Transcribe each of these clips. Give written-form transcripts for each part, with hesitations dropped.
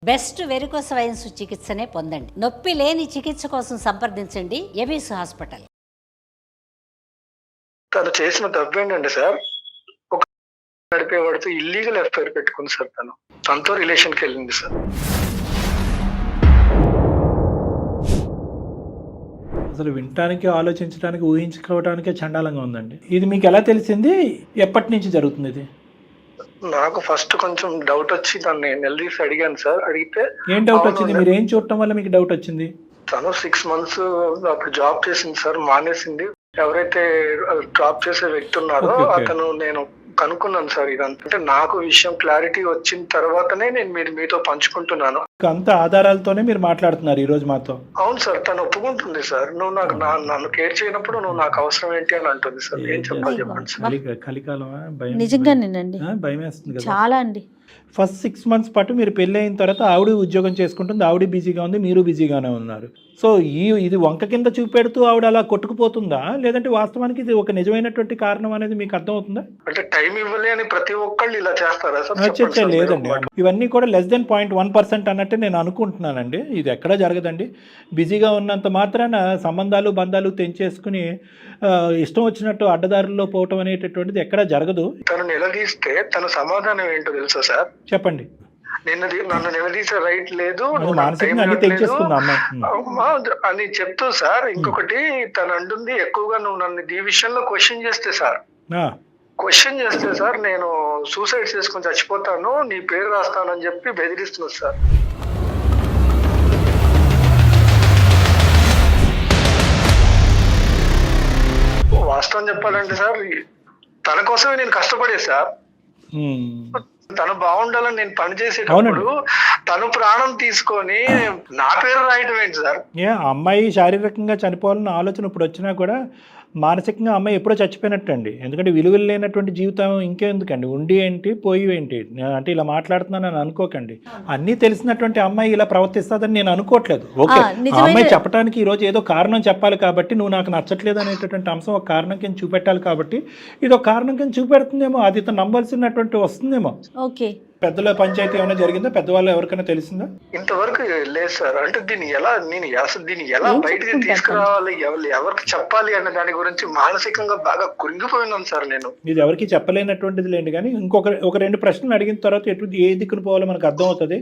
Best varicose veins చికిత్సనే పొందండి. నొప్పి లేని చికిత్స కోసం సంప్రదించండి ఎబిస్ హాస్పిటల్. తను చేసిన తప్పు ఏంటంటే సార్, ఒక నడిపేవాడితో ఇల్లీగల్ ఎఫ్ఐఆర్ పెట్టుకుంది సార్. తనతో రిలేషన్కి వెళ్ళింది సార్. అసలు వినటానికి, ఆలోచించడానికి, ఊహించుకోవడానికే చండాలంగా ఉందండి. ఇది మీకు ఎలా తెలిసింది? ఎప్పటి నుంచి జరుగుతుంది ఇది? నాకు ఫస్ట్ కొంచెం డౌట్ వచ్చి తను నిలదీసి అడిగాను సార్. అడిగితే ఏం డౌట్ వచ్చింది? మీరు ఏం చూడటం వల్ల మీకు డౌట్ వచ్చింది? తను 6 months అప్పుడు జాబ్ చేసింది సార్, మానేసింది. ఎవరైతే జాబ్ చేసే వ్యక్తి ఉన్నారో అతను నేను కనుక్కున్నాను సార్. ఇదంతా అంటే నాకు విషయం క్లారిటీ వచ్చిన తర్వాతనే నేను మీతో పంచుకుంటున్నాను. అంత ఆధారాలతోనే మీరు మాట్లాడుతున్నారు ఈ రోజు మాతో? అవును సార్, తను ఒప్పుకుంటుంది సార్. నువ్వు నాకు నన్ను కేర్ చేయనప్పుడు నువ్వు నాకు అవసరం ఏంటి అని అంటుంది సార్. ఏం చెప్పాలి చెప్పండి సార్. కలికాలమా? నిజంగానేనండి, భయం వేస్తుంది కదా చాలా అండి. ఫస్ట్ 6 months పాటు మీరు పెళ్ళి అయిన తర్వాత ఆవిడ ఉద్యోగం చేసుకుంటుంది, ఆవిడ బిజీగా ఉంది, మీరు బిజీగానే ఉన్నారు. సో ఇది వంక కింద చూపెడుతూ ఆవిడ అలా కొట్టుకుపోతుందా, లేదంటే వాస్తవానికి ఇది ఒక నిజమైనటువంటి కారణం అనేది మీకు అర్థమవుతుందా? అంటే టైం ఇవ్వలే అని ప్రతి ఒక్కళ్ళు ఇలా చేస్తారా సార్? లేదండి, ఇవన్నీ కూడా లెస్ దెన్ 0.1% అన్నట్టే నేను అనుకుంటున్నానండి. ఇది ఎక్కడా జరగదండి. బిజీగా ఉన్నంత మాత్రాన సంబంధాలు బంధాలు తెంచేసుకుని ఇష్టం వచ్చినట్టు అడ్డదారుల్లో పోవటం అనేటటువంటిది ఎక్కడా జరగదు. తను నిలదీస్తే తన సమాధానం ఏంటో తెలుసా సార్? చెప్పండి. నన్ను నిలదీసే రైట్ లేదు అని చెప్తూ సార్. ఇంకొకటి తను అంటుంది, ఎక్కువగా నువ్వు నన్ను ఈ విషయంలో క్వశ్చన్ చేస్తే సార్ నేను సూసైడ్ చేసుకుని చచ్చిపోతాను, నీ పేరు రాస్తానని చెప్పి బెదిరిస్తున్నారు సార్. వాస్తవం చెప్పాలంటే సార్, తన కోసమే నేను కష్టపడే సార్. తను బాగుండాలని నేను పని చేసేటప్పుడు తను ప్రాణం తీసుకొని నా పేరు రాయటం ఏంటి సార్? అమ్మాయి శారీరకంగా చనిపోవాలన్న ఆలోచన ఇప్పుడు వచ్చినా కూడా మానసికంగా అమ్మాయి ఎప్పుడో చచ్చిపోయినట్టు అండి. ఎందుకంటే విలువలు లేనటువంటి జీవితం ఇంకెందుకండి? ఉండి ఏంటి, పోయి ఏంటి? అంటే ఇలా మాట్లాడుతున్నానని అనుకోకండి. అన్నీ తెలిసినటువంటి అమ్మాయి ఇలా ప్రవర్తిస్తుందని నేను అనుకోవట్లేదు. ఓకే, అమ్మాయి చెప్పడానికి ఈరోజు ఏదో కారణం చెప్పాలి కాబట్టి, నువ్వు నాకు నచ్చట్లేదు అనేటటువంటి అంశం ఒక కారణం కింద చూపెట్టాలి కాబట్టి ఇది ఒక కారణం కింద చూపెడుతుందేమో, అది ఇతను నమ్మాల్సినటువంటి వస్తుందేమో. ఓకే, పెద్దల పంచాయతీ ఏమైనా జరిగిందా? పెద్దవాళ్ళు ఎవరికైనా తెలిసిందా? ఇంతవరకు లేదు సార్. అంటే దీన్ని ఎలా బయటికి తీసుకురావాలి, ఎవరికి చెప్పాలి అనే దాని గురించి మానసికంగా బాగా కురింగిపోయినాను సార్ నేను. ఇది ఎవరికి చెప్పలేనటువంటిది లేండి, కానీ ఒక 2 ప్రశ్నలు అడిగిన తర్వాత ఏ దిక్కును పోవాలో మనకు అర్థం అవుతుంది.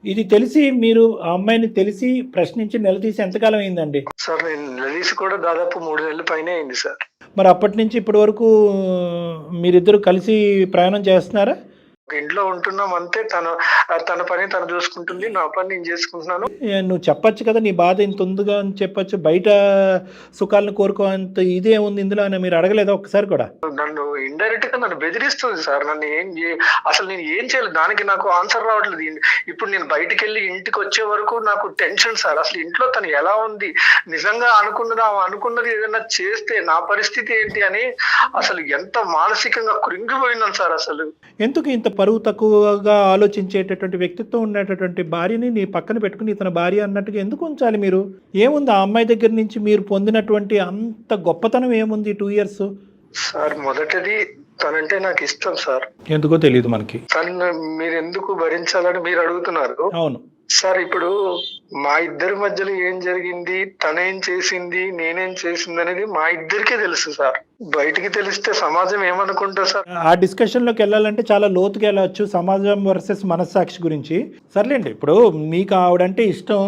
ఇది తెలిసి మీరు ఆ అమ్మాయిని తెలిసి ప్రశ్నించి నిలదీసి ఎంతకాలం అయిందండి? సార్ నేను నిలదీసి కూడా దాదాపు 3 నెలల పైనే అయింది సార్. మరి అప్పటి నుంచి ఇప్పటి వరకు మీరిద్దరు కలిసి ప్రయాణం చేస్తున్నారా? ఇంట్లో ఉంటున్నాం అంతే. తన పని తను చూసుకుంటుంది, నా పని నేను చేసుకుంటున్నాను. నువ్వు చెప్పచ్చు కదా, నీ బాధ ఇంత ఉందిగా అని చెప్పచ్చు. బయట సుఖాలను కోరుకోంత ఇదే ఉంది ఇందులో అని మీరు అడగలేదా ఒక్కసారి కూడా? నన్ను ఇండైరెక్ట్ గా నన్ను బెదిరిస్తుంది సార్. నన్ను అసలు నేను ఏం చేయాలి, దానికి నాకు ఆన్సర్ రావట్లేదు. ఇప్పుడు నేను బయటికి వెళ్ళి ఇంటికి వచ్చే వరకు నాకు టెన్షన్ సార్. అసలు ఇంట్లో తను ఎలా ఉంది, నిజంగా అనుకున్నది ఏదైనా చేస్తే నా పరిస్థితి ఏంటి అని అసలు ఎంత మానసికంగా కృంగిపోయినాను సార్. అసలు ఎందుకు ఇంత పరువు తక్కువగా ఆలోచించేటటువంటి వ్యక్తిత్వం ఉన్నటువంటి భార్యని నీ పక్కన పెట్టుకుని ఇతని భార్య అన్నట్టుగా ఎందుకు ఉంచాలి మీరు? ఏముంది ఆ అమ్మాయి దగ్గర నుంచి మీరు పొందినటువంటి అంత గొప్పతనం ఏముంది 2 years? సార్ మొదటిది తనంటే నాకు ఇష్టం సార్. ఎందుకో తెలియదు మనకి. తను మీరు ఎందుకు భరించాలని మీరు అడుగుతున్నారు. అవును సార్, ఇప్పుడు మా ఇద్దరి మధ్యలో ఏం జరిగింది, తనేం చేసింది, నేనేం చేసింది అనేది మా ఇద్దరికే తెలుసు సార్. బయటికి తెలిస్తే సమాజం ఏమనుకుంటా సార్? ఆ డిస్కషన్ లోకి వెళ్ళాలంటే చాలా లోతుగా వెళ్ళవచ్చు, సమాజం వర్సెస్ మనస్సాక్షి గురించి. సర్లేండి, ఇప్పుడు మీకు ఆవిడంటే ఇష్టం,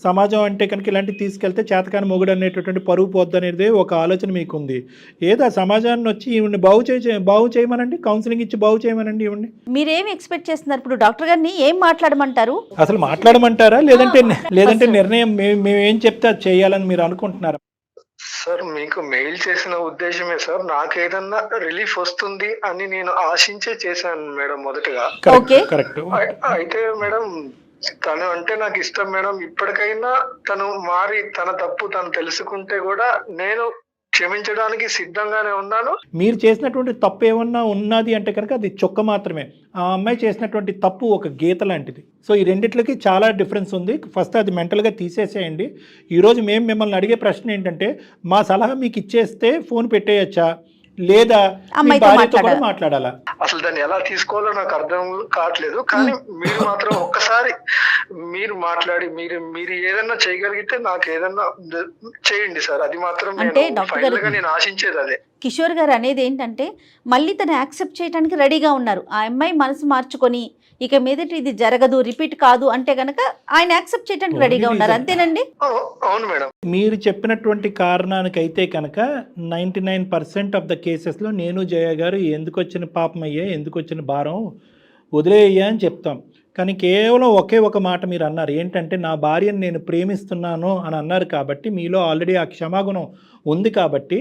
సమాజం అంటే కనుక ఇలాంటివి తీసుకెళ్తే చేతకాని మొగుడు అనేటటువంటి పరువు పోద్దు అనేది ఒక ఆలోచన మీకు ఉంది. ఏదో సమాజాన్ని వచ్చి ఈవిడ్ని బాగు చేయమనండి, కౌన్సిలింగ్ ఇచ్చి బాగు చేయమనండి ఈవిడ్ని. మీరేం ఎక్స్పెక్ట్ చేస్తున్నారు? ఇప్పుడు డాక్టర్ గారిని ఏం మాట్లాడమంటారు? అసలు మాట్లాడమంటారా, లేదంటే నిర్ణయం మేము ఏం చెప్తే అది చేయాలని మీరు అనుకుంటున్నారా? సార్ మీకు మెయిల్ చేసిన ఉద్దేశమే సార్, నాకేదన్నా రిలీఫ్ వస్తుంది అని నేను ఆశించే చేశాను మేడం మొదటగా. కరెక్ట్. అయితే మేడం తను అంటే నాకు ఇష్టం మేడం. ఇప్పటికైనా తను మారి తన తప్పు తను తెలుసుకుంటే కూడా నేను క్షమించడానికి సిద్ధంగానే ఉన్నాను. మీరు చేసినటువంటి తప్పు ఏమన్నా ఉన్నది అంటే కనుక అది చొక్క మాత్రమే. ఆ అమ్మాయి చేసినటువంటి తప్పు ఒక గీత లాంటిది. సో ఈ రెండిట్లకి చాలా డిఫరెన్స్ ఉంది. ఫస్ట్ అది మెంటల్గా తీసేసేయండి. ఈరోజు మేము మిమ్మల్ని అడిగే ప్రశ్న ఏంటంటే, మా సలహా మీకు ఇచ్చేస్తే ఫోన్ పెట్టేయచ్చా, లేదా భార్యతో కూడా మాట్లాడాలా? అసలు దాన్ని ఎలా తీసుకోవాలో నాకు అర్థం కావట్లేదు. కానీ మీరు మాత్రం ఒక్కసారి మీరు మాట్లాడి మీరు ఏదన్నా చేయగలిగితే నాకు ఏదన్నా చేయండి సార్. అది మాత్రం అంటే నేను డాక్టర్ ఫైనల్ గారు- గా నేను ఆశించేది అదే. కిషోర్ గారు అనేది ఏంటంటే మళ్ళీ తను యాక్సెప్ట్ చేయడానికి రెడీగా ఉన్నారు. ఆ అమ్మాయి మనసు మార్చుకొని ఇక మీదట ఇది జరగదు, రిపీట్ కాదు అంటే కనుక ఆయన యాక్సెప్ట్ చేయడానికి రెడీగా ఉన్నారు. అంతేనండి? అవును మేడం. మీరు చెప్పినటువంటి కారణానికైతే కనుక 99% ఆఫ్ ద కేసెస్లో నేను జయ గారు ఎందుకు వచ్చిన పాపం అయ్యా, ఎందుకు వచ్చిన భారం వదిలేయ్యా అని చెప్తాం. కానీ కేవలం ఒకే ఒక మాట మీరు అన్నారు, ఏంటంటే నా భార్యను నేను ప్రేమిస్తున్నాను అని అన్నారు. కాబట్టి మీలో ఆల్రెడీ ఆ క్షమాగుణం ఉంది. కాబట్టి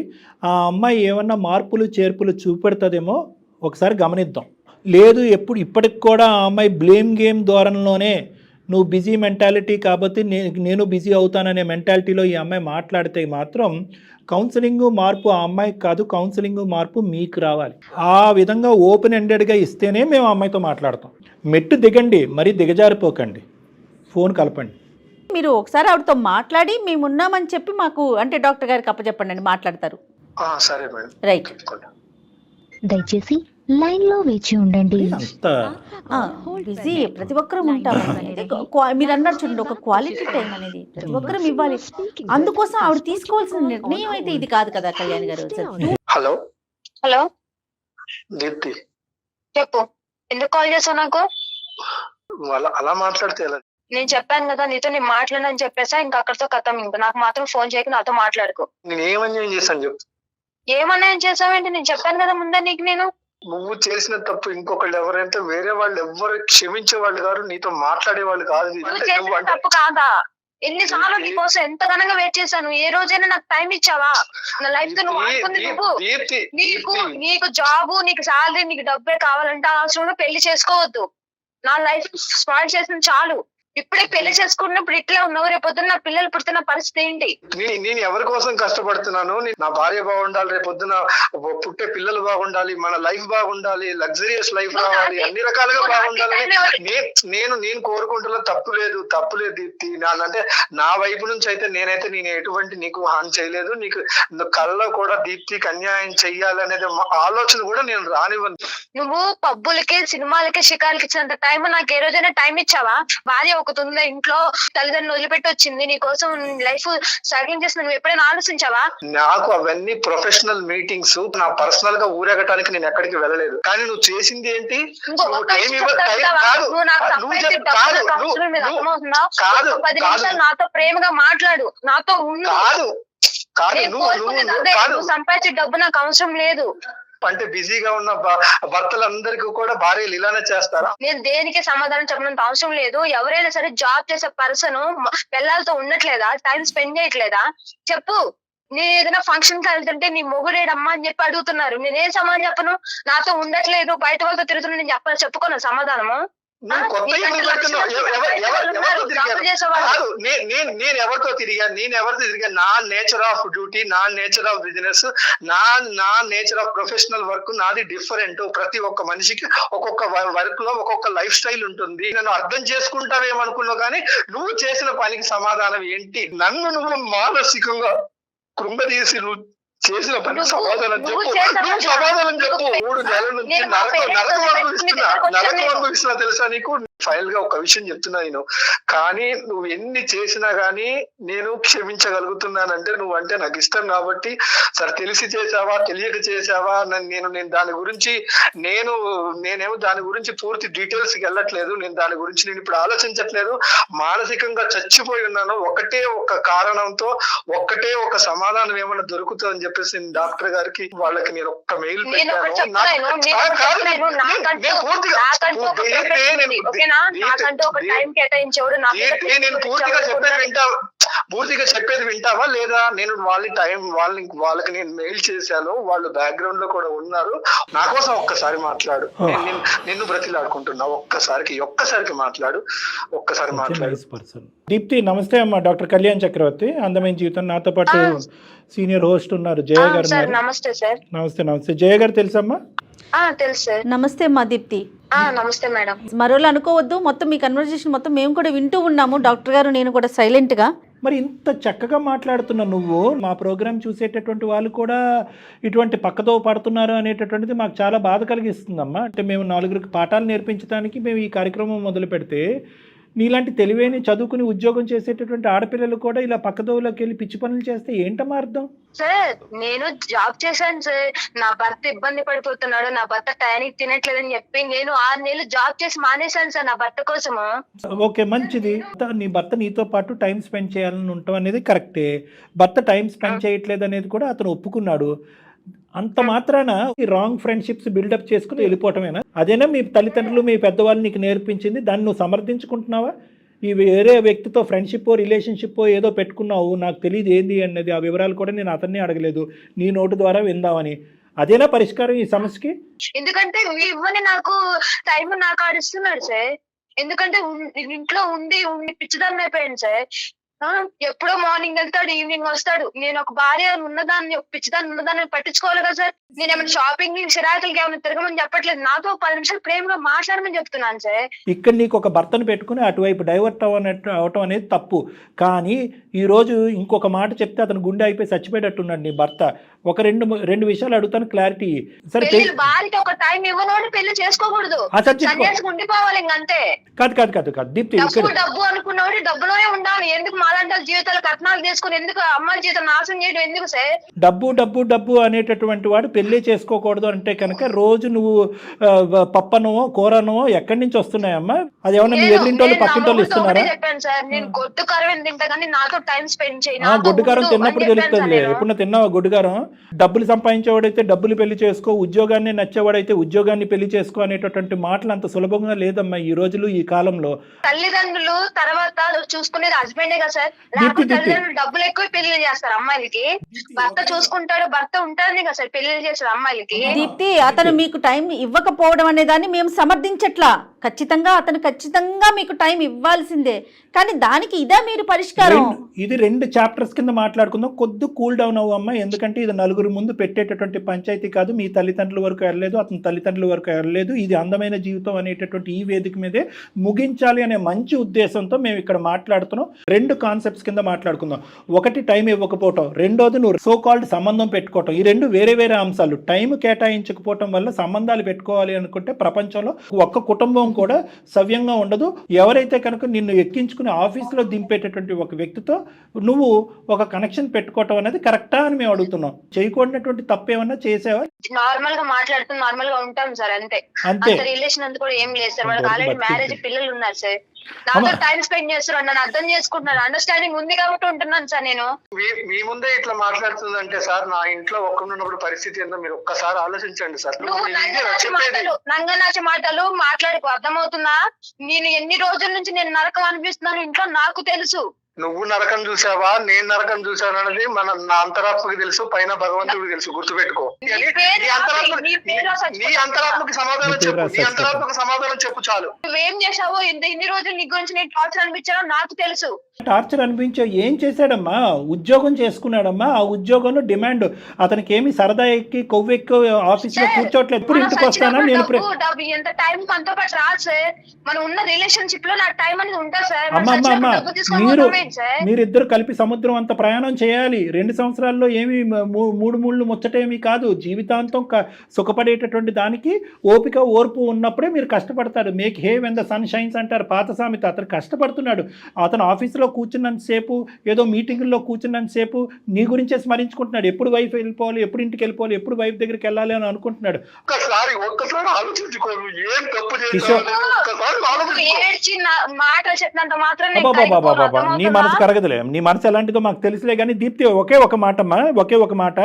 ఆ అమ్మాయి ఏమన్నా మార్పులు చేర్పులు చూపెడుతుందేమో ఒకసారి గమనిద్దాం. లేదు ఇప్పటికి కూడా ఆ అమ్మాయి బ్లేమ్ గేమ్ ధోరణిలోనే నువ్వు బిజీ మెంటాలిటీ కాబట్టి నేను బిజీ అవుతాననే మెంటాలిటీలో ఈ అమ్మాయి మాట్లాడితే మాత్రం కౌన్సిలింగ్ మార్పు ఆ అమ్మాయికి కాదు, కౌన్సిలింగ్ మార్పు మీకు రావాలి. ఆ విధంగా ఓపెన్ ఎండెడ్గా ఇస్తేనే మేము ఆ అమ్మాయితో మాట్లాడతాం. మెట్టు దిగండి, మరీ దిగజారిపోకండి, ఫోన్ కలపండి. మీరు ఒకసారి ఆవిడతో మాట్లాడి మేము ఉన్నామని చెప్పి మాకు అంటే డాక్టర్ గారికి అప్పచెప్పండి అండి, మాట్లాడతారు. సరే మేడం. రైట్. దయచేసి లైన్ లో వేచి ఉండండి. అంత బిజీ ప్రతి ఒక్కరం ఉంటాము అనేది మీరు అన్నారు చూడండి, ఒక క్వాలిటీ టైం అనేది ప్రతి ఒక్కరం ఇవ్వాలి. అందుకోసం ఆవిడ తీసుకోవాల్సిన నిర్ణయం అయితే ఇది కాదు కదా కళ్యాణ్ గారు. హలో హలో, దీప్తి, చెప్పు. ఎందుకు కాల్ చేసావు నాకు? అలా మాట్లాడితే ఎలా? నేను చెప్పాను కదా నీతో నేను మాట్లాడనని చెప్పేసా, ఇంకా అక్కడితో కథం. ఇంకా నాకు మాత్రం ఫోన్ చేయక నాతో మాట్లాడుకో. నేను ఏమన్యాయం చేశాను చెప్పు. ఏమన్నా చేసావేంటి? నేను చెప్పాను కదా ముందే నీకు. నేను నువ్వు చేసిన తప్పు ఇంకొకళ్ళు ఎవరైతే వేరే వాళ్ళు ఎవరు క్షమించే వాళ్ళు కాదు, నీతో మాట్లాడే వాళ్ళు కాదు. నువ్వు చేసిన తప్పు కాదా? ఎన్నిసార్లు నీకోసం ఎంత ఘనంగా వెయిట్ చేశాను. ఏ రోజైనా నాకు టైం ఇచ్చావా? నా లైఫ్ తో నువ్వు ఆడుకుంది నువ్వు. నీకు జాబు, నీకు శాలరీ, నీకు డబ్బే కావాలంటే అవసరంలో పెళ్లి చేసుకోవద్దు. నా లైఫ్ స్పాయిల్ చేసిన చాలు. ఇప్పుడే పెళ్లి చేసుకున్నప్పుడు ఇట్లే ఉన్నావు, రేపొద్దున నా పిల్లలు పుడుతున్న పరిస్థితి ఏంటి? నేను ఎవరి కోసం కష్టపడుతున్నాను? నా భార్య బాగుండాలి, రేపొద్దున పుట్టే పిల్లలు బాగుండాలి, మన లైఫ్ బాగుండాలి, లగ్జరియస్ లైఫ్ రావాలి, అన్ని రకాలుగా బాగుండాలని నేను కోరుకుంటున్నా. తప్పు లేదు దీప్తి. అంటే నా వైపు నుంచి అయితే నేను ఎటువంటి నీకు హాని చేయలేదు. నీకు కళ్ళలో కూడా దీప్తికి అన్యాయం చెయ్యాలనేది ఆలోచన కూడా నేను రానివ్వను. నువ్వు పబ్బులకి, సినిమాలకి, షికార్లకి ఇచ్చినంత టైం నాకు ఏ రోజైనా టైం ఇచ్చావా? భార్య ఒకటి ఉందా ఇంట్లో, తల్లిదండ్రులు వదిలిపెట్టి వచ్చింది, నీ కోసం లైఫ్ స్ట్రగ్లింగ్ చేసిన నువ్వు ఎప్పుడైనా ఆలోచించావా? నాకు అవన్నీ ప్రొఫెషనల్ మీటింగ్స్. నా పర్సనల్ గా ఊరేగటానికి నేను ఎక్కడికి వెళ్ళలేదు. కానీ నువ్వు చేసింది ఏంటి? నాతో ప్రేమగా మాట్లాడు, నాతో ఉండు. సంపాదించే డబ్బు నాకు అవసరం లేదు. అంటే బిజీగా ఉన్న భర్తలందరికీ కూడా భార్యలు ఇలానే చేస్తారా? నేను దేనికి సమాధానం చెప్పినంత అవసరం లేదు. ఎవరైనా సరే జాబ్ చేసే పర్సన్ పిల్లలతో ఉండట్లేదా? టైం స్పెండ్ చేయట్లేదా? చెప్పు. నేను ఏదైనా ఫంక్షన్ కి వెళ్తుంటే నీ మొగుడేడమ్మా అని చెప్పి అడుగుతున్నారు. నేనేం సమాధానం చెప్పను? నాతో ఉండట్లేదు, బయట వాళ్ళతో తిరుగుతున్నా, నేను చెప్పాలి, చెప్పుకోను సమాధానము. నేను ఎవరితో తిరిగా నా నేచర్ ఆఫ్ డ్యూటీ, నా నేచర్ ఆఫ్ బిజినెస్, నా నేచర్ ఆఫ్ ప్రొఫెషనల్ వర్క్ నాది డిఫరెంట్. ప్రతి ఒక్క మనిషికి ఒక్కొక్క వర్క్ లో ఒక్కొక్క లైఫ్ స్టైల్ ఉంటుంది. నన్ను అర్థం చేసుకుంటావేమనుకున్నావు, కానీ నువ్వు చేసిన పనికి సమాధానం ఏంటి? నన్ను నువ్వు మానసికంగా కృంగదీసి నువ్వు చేసిన పని సమాధానం చెప్పు. సమాధానం చెప్పు. 3 నెలల నుంచి నరకం అనుభవిస్తున్నా తెలుసా నీకు? ఫైనల్ గా ఒక విషయం చెప్తున్నా నేను. కానీ నువ్వు ఎన్ని చేసినా గానీ నేను క్షమించగలుగుతున్నానంటే నువ్వు అంటే నాకు ఇష్టం కాబట్టి. సరే, తెలిసి చేసావా తెలియక చేసావా నేను దాని గురించి నేనేమో దాని గురించి పూర్తి డీటెయిల్స్ కి వెళ్ళట్లేదు. నేను దాని గురించి నేను ఇప్పుడు ఆలోచించట్లేదు. మానసికంగా చచ్చిపోయి ఉన్నాను. ఒకటే ఒక కారణంతో, ఒకటే ఒక సమాధానం ఏమైనా దొరుకుతుందని చెప్పేసి నేను డాక్టర్ గారికి వాళ్ళకి నేను ఒక్క మెయిల్ పెట్టాను. పూర్తిగా చెప్పేది వింటావా లేదా? నేను వాళ్ళకి నేను మెయిల్ చేశాను. వాళ్ళు బ్యాక్గ్రౌండ్ లో కూడా ఉన్నారు. నా కోసం ఒక్కసారి మాట్లాడు. నిన్ను బ్రతిలాడుకుంటున్నా. ఒక్కసారికి మాట్లాడు. దీప్తి, నమస్తే అమ్మా. డాక్టర్ కళ్యాణ్ చక్రవర్తి, అందమైన జీవితం. నాతో పాటు సీనియర్ హోస్ట్ ఉన్నారు, జయ గారు. నమస్తే సార్. నమస్తే జయ గారు. తెలుసమ్మా? తెలుసు సార్. నమస్తే అమ్మా దీప్తి. నమస్తే మేడం. మరోలా అనుకోవద్దు, మొత్తం మీ కన్వర్జేషన్ మొత్తం మేము కూడా వింటూ ఉన్నాము, డాక్టర్ గారు నేను కూడా సైలెంట్ గా. మరి ఇంత చక్కగా మాట్లాడుతున్నా నువ్వు, మా ప్రోగ్రామ్ చూసేటటువంటి వాళ్ళు కూడా ఇటువంటి పక్కతో పడుతున్నారు అనేటటువంటిది మాకు చాలా బాధ కలిగిస్తుందమ్మా. అంటే మేము 4 పాఠాలు నేర్పించడానికి మేము ఈ కార్యక్రమం మొదలు పెడితే నీలాంటి తెలివైన చదువుకుని ఉద్యోగం చేసేటటువంటి ఆడపిల్లలు కూడా ఇలా పక్కదోవలోకి వెళ్ళి పిచ్చి పనులు చేస్తే ఏంటమ్మా అర్థం? సార్ నేను జాబ్ చేశాను సార్, నా భర్త ఇబ్బంది పడిపోతున్నాడు, నా భర్త టైంకి తినట్లేదని చెప్పి నేను 6 నెలలు జాబ్ చేసి మానేశాను సార్ నా భర్త కోసము. ఓకే, మంచిది. నీ భర్త నీతో పాటు టైం స్పెండ్ చేయాలని ఉండటం అనేది కరెక్టే. భర్త టైం స్పెండ్ చేయట్లేదు అనేది కూడా అతను ఒప్పుకున్నాడు. అంత మాత్రాన ఈ రాంగ్ ఫ్రెండ్షిప్స్ బిల్డప్ చేసుకుని వెళ్ళిపోవటమేనా? అదేనా మీ తల్లిదండ్రులు మీ పెద్దవాళ్ళు నీకు నేర్పించింది? దాన్ని నువ్వు సమర్థించుకుంటున్నావా? ఈ వేరే వ్యక్తితో ఫ్రెండ్షిప్ రిలేషన్షిప్ ఏదో పెట్టుకున్నావు, నాకు తెలియదు ఏంది అన్నది, ఆ వివరాలు కూడా నేను అతన్ని అడగలేదు, నీ నోటు ద్వారా విందామని. అదేనా పరిష్కారం ఈ సమస్యకి? ఎందుకంటే ఇవ్వని నాకు టైం నాకు ఆడిస్తున్నాడు సార్. ఎందుకంటే ఇంట్లో ఉండి పిచ్చిదాన్ని అయిపోయాను సార్. ఎప్పుడో మార్నింగ్ వెళ్తాడు, ఈవినింగ్ వస్తాడు. నేను ఒక భార్య ఉన్నదాన్ని, ఒక పిచ్చిదాన్ని ఉన్నదాన్ని పట్టించుకోవాలి కదా సార్. నేను ఏమైనా షాపింగ్ సిరాకులకి ఏమైనా తిరగమని చెప్పట్లేదు, నాతో 10 నిమిషాలు ప్రేమగా మాట్లాడమని చెప్తున్నాను సార్. ఇక్కడ నీకు ఒక భర్తను పెట్టుకుని అటువైపు డైవర్ట్ అవటం అనేది తప్పు. కానీ ఈరోజు ఇంకొక మాట చెప్తే అతను గుండె అయిపోయి చచ్చిపోయేటట్టున్నాడు నీ భర్త. ఒక రెండు విషయాలు అడుగుతాను, క్లారిటీ. సరే, భార్యకి ఒక టైం ఇవ్వనోడు పెళ్లి చేసుకోకూడదు, సన్యాసికి ఉండిపోవాలి ఇంకంతే. కాదు దీప్తి, డబ్బు అనుకున్నవాడు డబ్బులోనే ఉండాలి. ఎందుకు మాలాంటి జీవితాలు కట్నాలు చేసుకుని ఎందుకు అమ్మాయిల జీవితం నాశనం చేయడం ఎందుకు సార్? డబ్బు అనేటటువంటి వాడు పెళ్లి చేసుకోకూడదు అంటే కనుక రోజు నువ్వు పప్పనో కూరనో ఎక్కడి నుంచి వస్తున్నాయమ్మా? అది ఏమన్నా మీ ఎదురింటోళ్ళు పక్కింటోళ్ళు ఇస్తున్నారా? చెప్పాను సార్, నేను గొడ్డు కారం తింటా కానీ నాతో టైం స్పెండ్ చేయను. గొడ్డు కారం తిన్నప్పుడు తెలుస్తుంది. ఎప్పుడు తిన్నావా గొడ్డు కారం? డబ్బులు సంపాదించేవాడైతే డబ్బులు పెళ్లి చేసుకో, ఉద్యోగాన్ని నచ్చేవాడైతే ఉద్యోగాన్ని పెళ్లి చేసుకో అనేటటువంటి మాటలు అంత సులభంగా లేదమ్మా ఈ రోజులు, ఈ కాలంలో. తల్లిదండ్రులు తర్వాత చూసుకునేది హస్బెండే కదా సార్. తల్లిదండ్రులు డబ్బులు ఎక్కువ పెళ్లి చేస్తారు అమ్మాయిలకి, భర్త చూసుకుంటాడు, భర్త ఉంటాడని కదా సార్ పెళ్లి చేస్తారు అమ్మాయిలకి. దీప్తి, అతను మీకు టైం ఇవ్వకపోవడం అనే దాన్ని మేము సమర్థించట్లా. ఖచ్చితంగా మీకు టైం ఇవ్వాల్సిందే. కానీ దానికి ఇదే మీరు పరిష్కారం? ఇది 2 చాప్టర్స్ కింద మాట్లాడుకుందాం. కొద్ది కూల్ డౌన్ అవ్వు అమ్మా. ఎందుకంటే ఇది నలుగురు ముందు పెట్టేటటువంటి పంచాయతీ కాదు. మీ తల్లిదండ్రుల వరకు వెళ్ళలేదు, అతని తల్లిదండ్రుల వరకు వెళ్ళలేదు. ఇది అందమైన జీవితం అనేటటువంటి ఈ వేదిక మీదే ముగించాలి అనే మంచి ఉద్దేశంతో మేము ఇక్కడ మాట్లాడుతున్నాం. 2 కాన్సెప్ట్స్ కింద మాట్లాడుకుందాం. ఒకటి టైం ఇవ్వకపోవటం, రెండోది నువ్వు సో కాల్డ్ సంబంధం పెట్టుకోవటం. ఈ 2 వేరే అంశాలు. టైం కేటాయించకపోవటం వల్ల సంబంధాలు పెట్టుకోవాలి అనుకుంటే ప్రపంచంలో ఒక్క కుటుంబం కూడా సవ్యంగా ఉండదు. ఎవరైతే కనుక నిన్ను ఎక్కించుకుని ఆఫీసులో దింపేటటువంటి ఒక వ్యక్తితో నువ్వు ఒక కనెక్షన్ పెట్టుకోవటం అనేది కరెక్టా అని మేము అడుగుతున్నాం. చేయకూడనటువంటి తప్పు ఏమన్నా చేసావా? నార్మల్ గా మాట్లాడుతూ నార్మల్ గా ఉంటాం సార్, అంతే. రిలేషన్ అంతా కూడా ఏం లేదు సార్. వాళ్ళకి ఆల్రెడీ మ్యారేజ్, పిల్లలు ఉన్నారు సార్. నాతో టైం స్పెండ్ చేస్తున్నారు, నన్ను అర్థం చేసుకుంటున్నారు, అండర్స్టాండింగ్ ఉంది కాబట్టి ఉంటున్నాను సార్. నేను మీ ముందే ఇట్లా మాట్లాడుతుందంటే సార్, నా ఇంట్లో ఒక్కడున్నప్పుడు పరిస్థితి ఏందో మీరు ఒక్కసారి ఆలోచించండి సార్. నంగనాచి మాటలు మాట్లాడుకో, అర్థమవుతుందా? నేను ఎన్ని రోజుల నుంచి నేను నరకం అనిపిస్తున్నాను ఇంట్లో, నాకు తెలుసు. నువ్వు నరకం చూసావా, నేను నరకం చూసాను అనేది నా అంతరాత్మకి తెలుసు, పైన భగవంతుడికి తెలుసు. గుర్తుపెట్టుకో. నీ అంతరాత్మకి సమాధానం చెప్పు, నీ అంతరాత్మకి సమాధానం చెప్పు చాలు. నువ్వేం చేసావో, ఇన్ని రోజులు నీ గురించి నేను టార్చర్ అనిపించానో నాకు తెలుసు. టార్చర్ అనిపించావు ఏం చేశాడమ్మా? ఉద్యోగం చేసుకున్నాడమ్మా. ఆ ఉద్యోగంలో డిమాండ్ అతనికి ఏమి సరదా ఎక్కి కొవ్వెక్కి ఆఫీస్ లో కూర్చోట్లేదు. ఎప్పుడు ఇంటికి వస్తానా నేను? ఎంత టైం మనతో పాటు రాదు సార్. మనం ఉన్న రిలేషన్షిప్ లో నాకు టైం అనేది ఉంటుంది సార్. మీరిద్దరు కలిపి సముద్రం అంత ప్రయాణం చేయాలి. 2 సంవత్సరాల్లో ఏమి మూడు ముచ్చటేమి కాదు. జీవితాంతం సుఖపడేటటువంటి దానికి ఓపిక ఓర్పు ఉన్నప్పుడే మీరు కష్టపడతారు. Make hay when the sun shines అంటారు పాత సామెత. అతను కష్టపడుతున్నాడు. అతను ఆఫీసులో కూర్చున్నంతసేపు, ఏదో మీటింగుల్లో కూర్చున్నంతసేపు నీ గురించే స్మరించుకుంటున్నాడు. ఎప్పుడు వైఫ్ వెళ్ళిపోవాలి, ఎప్పుడు ఇంటికి వెళ్ళిపోవాలి, ఎప్పుడు వైఫ్ దగ్గరికి వెళ్ళాలి అని అనుకుంటున్నాడు. నీ మనసు కరగదులే, నీ మనసు ఎలాంటిదో మాకు తెలుసులే. కానీ దీప్తి, ఒకే ఒక మాట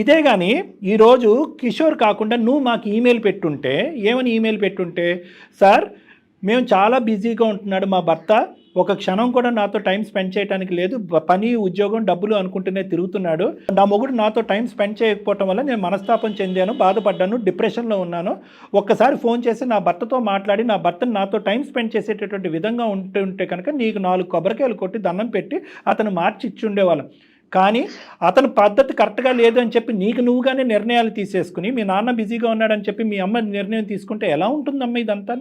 ఇదే. కానీ ఈరోజు కిషోర్ కాకుండా నువ్వు మాకు ఈమెయిల్ పెట్టుంటే, ఏమని ఈమెయిల్ పెట్టుంటే, సార్ మేము చాలా బిజీగా ఉంటున్నాడు మా భర్త, ఒక క్షణం కూడా నాతో టైం స్పెండ్ చేయడానికి లేదు, పని ఉద్యోగం డబ్బులు అనుకుంటూనే తిరుగుతున్నాడు, నా మొగుడు నాతో టైం స్పెండ్ చేయకపోవటం వల్ల నేను మనస్తాపం చెందాను, బాధపడ్డాను, డిప్రెషన్లో ఉన్నాను, ఒక్కసారి ఫోన్ చేసి నా భర్తతో మాట్లాడి నా భర్తను నాతో టైం స్పెండ్ చేసేటటువంటి విధంగా ఉంటుంటే కనుక నీకు 4 కొబ్బరికాయలు కొట్టి దండం పెట్టి అతను మార్చి ఇచ్చి ఉండేవాళ్ళం. కానీ అతను పద్ధతి కరెక్ట్గా లేదు అని చెప్పి నీకు నువ్వుగానే నిర్ణయాలు తీసేసుకుని, మీ నాన్న బిజీగా ఉన్నాడని చెప్పి మీ అమ్మ నిర్ణయం తీసుకుంటే ఎలా ఉంటుందమ్మా ఇదంతా?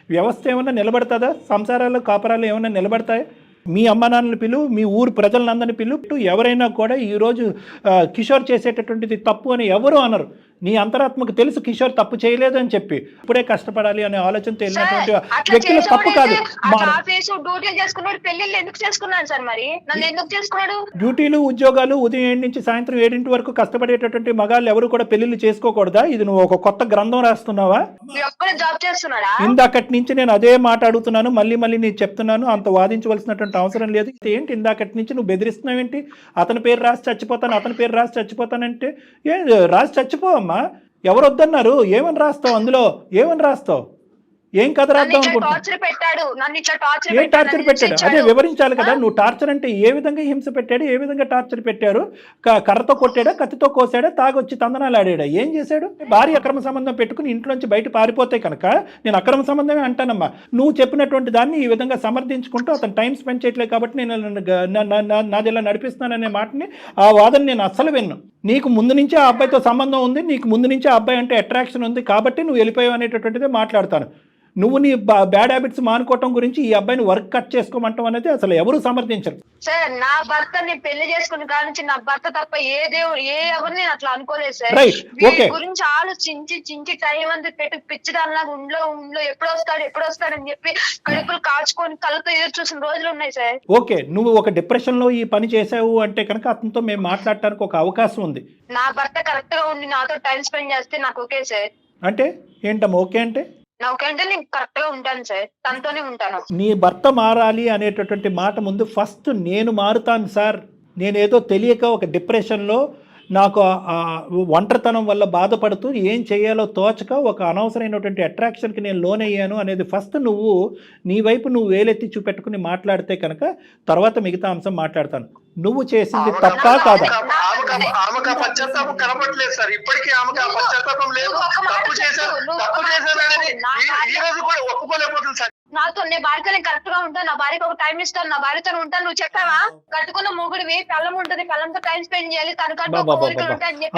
వ్యవస్థ ఏమన్నా నిలబడుతుందా? సంసారాలు కాపురాలు ఏమన్నా నిలబడతాయి? మీ అమ్మ నాన్నని పిలు, మీ ఊరు ప్రజలందరినీ పిలు. ఎవరైనా కూడా ఈరోజు కిషోర్ చేసేటటువంటిది తప్పు అని ఎవరు అనరు. నీ అంతరాత్మకు తెలుసు కిషోర్ తప్పు చేయలేదు అని చెప్పి ఇప్పుడే కష్టపడాలి అనే ఆలోచనతో వెళ్ళినటువంటి అట్లా వ్యక్తులు తప్పు కాదు. డ్యూటీలు చేసుకున్నాడు, పెళ్లిళ్ళు ఎందుకు చేసుకున్నాను సార్? మరి నన్ను ఎందుకు చేసుకున్నాడు? డ్యూటీలు ఉద్యోగాలు ఉదయం 7 నుంచి సాయంత్రం 7 వరకు కష్టపడేటటువంటి మగాళ్ళు ఎవరు కూడా పెళ్లిళ్ళు చేసుకోకూడదా? ఇది నువ్వు ఒక కొత్త గ్రంథం రాస్తున్నావా? ఒక్కడే జాబ్ చేస్తున్నాడా? ఇందాకటి నుంచి నేను అదే మాట అడుగుతున్నాను, మళ్ళీ నేను చెప్తున్నాను, అంత వాదించవలసినటువంటి అవసరం లేదు. ఏంటి ఇందాకటి నుంచి నువ్వు బెదిరిస్తున్నావేంటి? అతని పేరు రాసి చచ్చిపోతాను, అతని పేరు రాసి చచ్చిపోతానంటే రాసి చచ్చిపోవమ్మా. ఎవరు వద్దన్నారు? ఏమని రాస్తావు అందులో? ఏమని రాస్తావు? ఏం కథ రాద్దాం అనుకుంటున్నావు? ఏం టార్చర్ పెట్టాడు? అదే వివరించాలి కదా. నువ్వు టార్చర్ అంటే ఏ విధంగా హింస పెట్టాడు, ఏ విధంగా టార్చర్ పెట్టారు? కర్రతో కొట్టాడా, కత్తితో కోసాడా, తాగొచ్చి తందనాలు ఆడాడా? ఏం చేశాడు? భార్య అక్రమ సంబంధం పెట్టుకుని ఇంట్లోంచి బయట పారిపోతే కనుక నేను అక్రమ సంబంధమే అంటానమ్మా. నువ్వు చెప్పినటువంటి దాన్ని ఈ విధంగా సమర్థించుకుంటూ అతను టైం స్పెండ్ చేయట్లేదు కాబట్టి నేను నాది ఇలా నడిపిస్తున్నాననే మాటని, ఆ వాదన నేను అస్సలు విన్ను. నీకు ముందు నుంచే ఆ అబ్బాయితో సంబంధం ఉంది, నీకు ముందు నుంచే ఆ అబ్బాయి అంటే అట్రాక్షన్ ఉంది కాబట్టి నువ్వు వెళ్ళిపోయావు అనేటటువంటిదే మాట్లాడతాను. నువ్వు నీ బ్యాడ్ హ్యాబిట్స్ మానుకోవటం గురించి ఈ అబ్బాయిని వర్క్ కట్ చేసుకోమంటాం అనేది అసలు ఎవరు సమర్థించరు. సార్ నా భర్తని పెళ్లి చేసుకుని కానించి నా భర్త తప్ప ఏ ఎవరిని నేను అట్లా అనుకోలేదు సార్. గురించి ఆలోచించి టైం అంతా పెట్టి పిచ్చిదానిలాగా ఉండ్లో ఎప్పుడు వస్తాడు అని చెప్పి కడుపులు కాచుకొని కళ్ళతో ఎదురు చూసిన రోజులు ఉన్నాయి సార్. ఓకే, నువ్వు ఒక డిప్రెషన్ లో ఈ పని చేసావు అంటే కనుక అతనితో మేము మాట్లాడటానికి ఒక అవకాశం ఉంది. నా భర్త కరెక్ట్ గా ఉండి నాతో టైం స్పెండ్ చేస్తే నాకు ఓకే సార్. అంటే ఏంటమ్మా ఓకే అంటే? నాకంటే నేను కరెక్ట్ గా ఉంటాను సార్, తనతోనే ఉంటాను. నీ భర్త మారాలి అనేటటువంటి మాట ముందు ఫస్ట్ నేను మారుతాను సార్, నేనేదో తెలియక ఒక డిప్రెషన్లో నాకు ఒంటరితనం వల్ల బాధపడుతూ ఏం చేయాలో తోచక ఒక అనవసరమైనటువంటి అట్రాక్షన్కి నేను లోనయ్యాను అనేది ఫస్ట్ నువ్వు నీ వైపు నువ్వు వేలెత్తి చూపెట్టుకుని మాట్లాడితే కనుక తర్వాత మిగతా అంశం మాట్లాడతాను. నువ్వు చేసింది తప్పా కాదా? ఆమెకు పశ్చాత్తాపం కనపడలేదు సార్, ఇప్పటికీ ఆమెకు పశ్చాత్తాపం లేదు. తప్పు చేశానని ఈ రోజు కూడా ఒప్పుకోలేకపోతుంది సార్. నాతో నీ భార్యతో నేను కరెక్ట్ గా ఉంటాను, నా భార్యకి ఒక టైం ఇస్తాను, నా భార్యతో ఉంటాను. నువ్వు చెప్పావా? కట్టుకున్న మొగుడివి, పిల్లం ఉంటుంది, పిల్లంతో టైం స్పెండ్ చేయాలి, తనకంటూ కోరికలు ఉంటాయని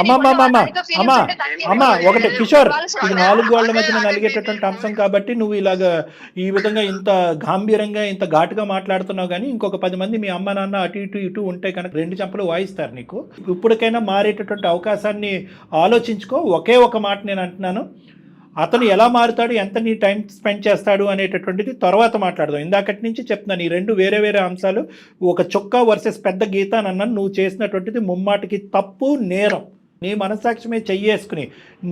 అమ్మా ఒకటి కిషోర్, ఇది 4 గోళ్ల మధ్యన నలిగేటటువంటి అంశం కాబట్టి నువ్వు ఇలాగా ఈ విధంగా ఇంత గంభీరంగా ఇంత ఘాటుగా మాట్లాడుతున్నావు. కానీ ఇంకొక 10 మంది మీ అమ్మ నాన్న అటు ఇటు ఉంటే కనుక 2 చెంపలు వాయిస్తారు నీకు. ఇప్పటికైనా మారేటటువంటి అవకాశాన్ని ఆలోచించుకో. ఒకే ఒక మాట నేను అంటున్నాను, అతను ఎలా మారుతాడు, ఎంత నీ టైం స్పెండ్ చేస్తాడు అనేటటువంటిది తర్వాత మాట్లాడదాం. ఇందాకటి నుంచి చెప్తున్నాను, ఈ 2 వేరే అంశాలు. ఒక చొక్కా వర్సెస్ పెద్ద గీత అని అన్నాను. నువ్వు చేసినటువంటిది ముమ్మాటికి తప్పు, నేరం. నీ మనసాక్షి మీద చెయ్యేసుకుని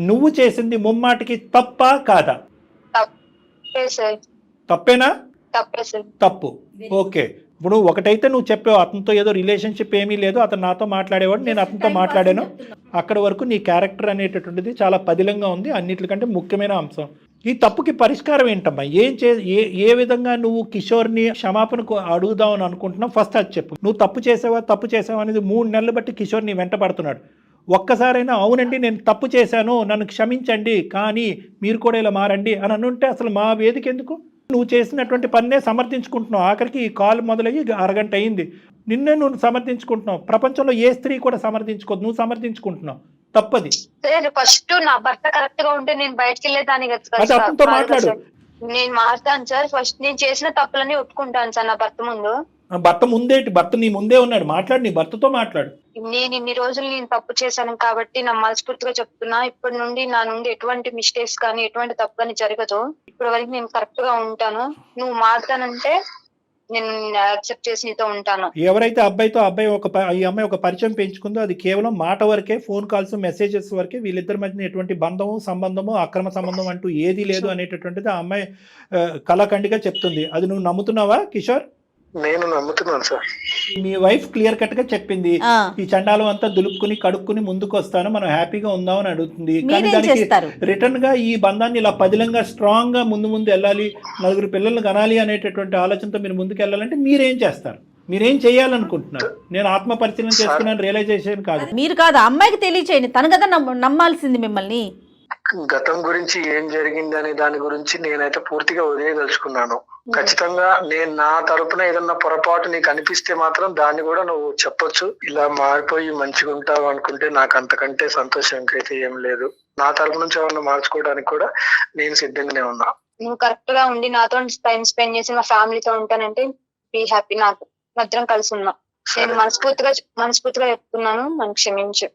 నువ్వు చేసింది ముమ్మాటికి తప్పా కాదా? తప్పేనా? తప్పు. ఓకే, ఇప్పుడు ఒకటైతే నువ్వు చెప్పావు, అతనితో ఏదో రిలేషన్షిప్ ఏమీ లేదు, అతను నాతో మాట్లాడేవాడు, నేను అతనితో మాట్లాడాను. అక్కడ వరకు నీ క్యారెక్టర్ అనేటటువంటిది చాలా పదిలంగా ఉంది. అన్నిటికంటే ముఖ్యమైన అంశం ఈ తప్పుకి పరిష్కారం ఏంటమ్మా? ఏ విధంగా నువ్వు కిషోర్ని క్షమాపణకు అడుగుదామని అనుకుంటున్నావు? ఫస్ట్ అది చెప్పు. నువ్వు తప్పు చేసావా అనేది 3 నెలలు బట్టి కిషోర్ నీ వెంట పడుతున్నాడు. ఒక్కసారైనా అవునండి నేను తప్పు చేశాను, నన్ను క్షమించండి, కానీ మీరు కూడా ఇలా మారండి అని అనుంటే అసలు మా వేదిక ఎందుకు? నువ్వు చేసినటువంటి పన్నే సమర్థించుకుంటున్నావు. ఆఖరికి ఈ కాల్ మొదలయ్యి 1 గంట అయింది, నిన్నే నువ్వు సమర్థించుకుంటున్నావు. ప్రపంచంలో ఏ స్త్రీ కూడా సమర్థించుకోదు, నువ్వు సమర్థించుకుంటున్నావు. తప్పది. ఫస్ట్ నా భర్త కరెక్ట్ గా ఉంటే నేను బయటకు వెళ్ళేదాన్ని కదా. అతనితో మాట్లాడు. నేను మారుతాను సార్. ఫస్ట్ నేను చేసిన తప్పులన్నీ ఒప్పుకుంటాను సార్ నా భర్త ముందు. భర్త ముందేంటి? భర్త నీ ముందే ఉన్నాడు, మాట్లాడు, నీ భర్తతో మాట్లాడు. నేను ఇన్ని రోజులు నేను తప్పు చేశాను కాబట్టి నా మనస్ఫూర్తిగా చెప్తున్నా, ఇప్పటి నుండి నా నుండి ఎటువంటి మిస్టేక్స్ కానీ ఎటువంటి తప్పు కానీ జరగదు. ఇప్పటి వరకు నేను కరెక్ట్ గా ఉంటాను. నువ్వు మారుతానంటే నేను యాక్సెప్ట్ చేసి నీతో ఉంటాను. ఎవరైతే ఈ అమ్మాయి ఒక పరిచయం పెంచుకుందో అది కేవలం మాట వరకే, ఫోన్ కాల్స్ మెసేజెస్ వరకే. వీళ్ళిద్దరి మధ్యన ఎటువంటి సంబంధము అక్రమ సంబంధం అంటూ ఏది లేదు అనేటటువంటిది ఆ అమ్మాయి కళాఖండిగా చెప్తుంది. అది నువ్వు నమ్ముతున్నావా కిషోర్? నేను నమ్ముతున్నాను సార్. మీ వైఫ్ క్లియర్ కట్ గా చెప్పింది, ఈ చండాలం అంతా దులుపుకుని కడుక్కుని ముందుకు వస్తాను, మనం హ్యాపీగా ఉందామని అడుగుతుంది. కానీ దానికి రిటర్న్ గా ఈ బంధాన్ని ఇలా పదిలంగా స్ట్రాంగ్ గా ముందు వెళ్ళాలి, 4 పిల్లల్ని కనాలి అనేటటువంటి ఆలోచనతో మీరు ముందుకు వెళ్ళాలంటే మీరేం చేస్తారు? మీరేం చేయాలనుకుంటున్నారు? నేను ఆత్మ పరిశీలన చేసుకున్నాను, రియలైజేషన్ కాదు. మీరు కాదు, అమ్మాయికి తెలియచేయండి, తను కదా నమ్మాల్సింది మిమ్మల్ని. గతం గురించి ఏం జరిగింది అనే దాని గురించి నేనైతే పూర్తిగా వదిలేదలుచుకున్నాను. ఖచ్చితంగా నేను నా తరపున ఏదన్నా పొరపాటు నీకు అనిపిస్తే మాత్రం దాన్ని కూడా నువ్వు చెప్పొచ్చు. ఇలా మారిపోయి మంచిగా ఉంటావు అనుకుంటే నాకు అంతకంటే సంతోషం ఇంకైతే ఏం లేదు. నా తరపు నుంచి ఏమన్నా మార్చుకోవడానికి కూడా నేను సిద్ధంగానే ఉన్నా. నువ్వు కరెక్ట్ గా ఉండి నాతో టైం స్పెండ్ చేసి మా ఫ్యామిలీతో ఉంటానంటే బీ హ్యాపీ. నాకు మధ్యం కలిసి ఉన్నా. నేను మనస్ఫూర్తిగా చెప్తున్నాను, నన్ను క్షమించు.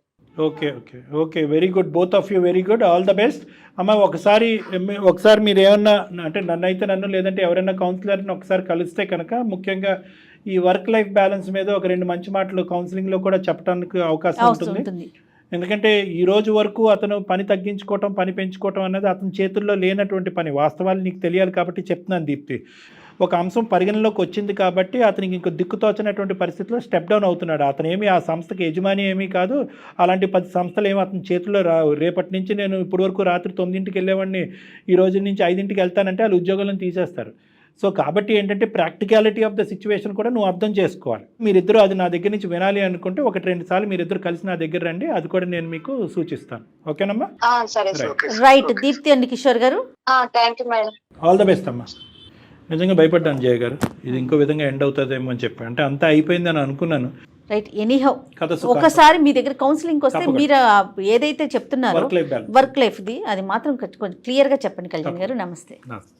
Okay okay okay very good, both of you very good, all the best. అమ్మ ఒకసారి మీరు ఏమన్నా అంటే నన్ను లేదంటే ఎవరైనా కౌన్సిలర్ని ఒకసారి కలిస్తే కనుక ముఖ్యంగా ఈ వర్క్ లైఫ్ బ్యాలెన్స్ మీద ఒక 2 మంచి మాటలు కౌన్సిలింగ్లో కూడా చెప్పడానికి అవకాశం ఉంటుంది. ఎందుకంటే ఈ రోజు వరకు అతను పని తగ్గించుకోవటం, పని పెంచుకోవటం అనేది అతని చేతుల్లో లేనటువంటి పని. వాస్తవాలు నీకు తెలియాలి కాబట్టి చెప్తున్నాను దీప్తి. ఒక అంశం పరిగణలోకి వచ్చింది కాబట్టి అతనికి ఇంకో దిక్కుతోచనటువంటి పరిస్థితిలో స్టెప్ డౌన్ అవుతున్నాడు. అతను ఏమి ఆ సంస్థకి యజమాని ఏమీ కాదు. అలాంటి 10 సంస్థలు ఏమి అతని చేతుల్లో రావు. రేపటి నుంచి నేను ఇప్పటి వరకు రాత్రి 9ంటికి వెళ్ళేవాడిని, ఈ రోజు నుంచి 5ంటికి వెళ్తానంటే వాళ్ళు ఉద్యోగాలను తీసేస్తారు. సో కాబట్టి ఏంటంటే ప్రాక్టికాలిటీ ఆఫ్ ద సిచ్యువేషన్ కూడా నువ్వు అర్థం చేసుకోవాలి. మీరిద్దరూ అది నా దగ్గర నుంచి వినాలి అనుకుంటే 1-2 సార్లు మీరిద్దరు కలిసి నా దగ్గర రండి, అది కూడా నేను మీకు సూచిస్తాను. ఓకేనమ్మా? సరే రైట్ దీప్తి అండ్ కిషోర్ గారు, thank you madam. All the best అమ్మా. నిజంగా భయపడ్డాను జయ గారు, ఇది ఇంకో విధంగా ఎండ్ అవుతుందేమో అని చెప్పి. అంటే అంతా అయిపోయింది అని అనుకున్నాను. రైట్ ఎనీహౌ ఒకసారి మీ దగ్గర కౌన్సిలింగ్ వస్తే మీరు ఏదైతే చెప్తున్నారో వర్క్ లైఫ్ వర్క్ లైఫ్ది అది మాత్రం కొంచెం క్లియర్గా చెప్పండి కళ్యాణ్ గారు. నమస్తే.